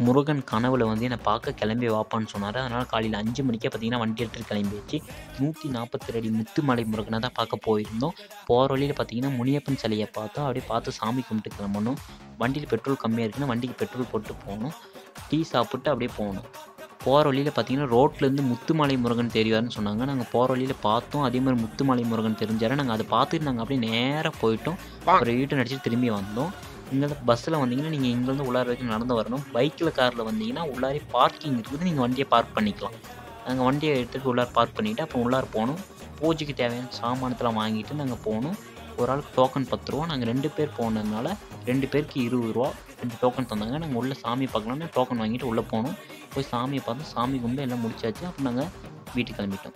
முருகன் கனவுல வந்து என்னை பார்க்க கிளம்பி வாப்பான்னு சொன்னார். அதனால் காலையில் 5 மணிக்கே பார்த்தீங்கன்னா வண்டி எடுத்துகிட்டு கிளம்பியாச்சு. 142 அடி முத்துமலை முருகனை தான் பார்க்க போயிருந்தோம். போகிற வழியில் பார்த்தீங்கன்னா முனியப்பன் சிலையை பார்த்தோம். அப்படியே பார்த்து சாமி கும்பிட்டு கிளம்பணும். வண்டியில் பெட்ரோல் கம்மியாக இருக்குன்னா வண்டிக்கு பெட்ரோல் போட்டு போகணும். டீ சாப்பிட்டு அப்படியே போகணும். போகிற வழியில் பார்த்தீங்கன்னா ரோட்லேருந்து முத்துமலை முருகன் தெரிவார்னு சொன்னாங்க. நாங்கள் போகிற வழியில் பார்த்தோம். அதேமாதிரி முத்துமலை முருகன் தெரிஞ்சார். நாங்கள் அதை பார்த்துட்டு நாங்கள் அப்படியே நேராக போயிட்டோம். அப்புறம் யூட்டன் அடிச்சுட்டு திரும்பி வந்தோம். இங்கேருந்து பஸ்ஸில் வந்தீங்கன்னா நீங்கள் இங்கேருந்து உள்ளார வரைக்கும் நடந்து வரணும். பைக்கில் காரில் வந்தீங்கன்னா உள்ளாரே பார்க்கிங் இருக்குது. நீங்கள் வண்டியை பார்க் பண்ணிக்கலாம். நாங்கள் வண்டியை எடுத்துகிட்டு உள்ளார பார்க் பண்ணிவிட்டு அப்புறம் உள்ளார போனோம். பூஜைக்கு தேவையான சாமானத்தெல்லாம் வாங்கிட்டு நாங்கள் போனோம். ஒரு ஆளுக்கு டோக்கன் 10 ரூபா. நாங்கள் 2 பேர் போனதுனால 2 பேருக்கு 20 ரூபா 2 டோக்கன் தந்தாங்க. நாங்கள் உள்ளே சாமி பார்க்கலான்னு டோக்கன் வாங்கிட்டு உள்ளே போனோம். போய் சாமியை பார்த்து சாமி கும்பிட்டு எல்லாம் முடிச்சாச்சு. அப்புறம் நாங்கள் வீட்டுக்கு கிளம்பிட்டோம்.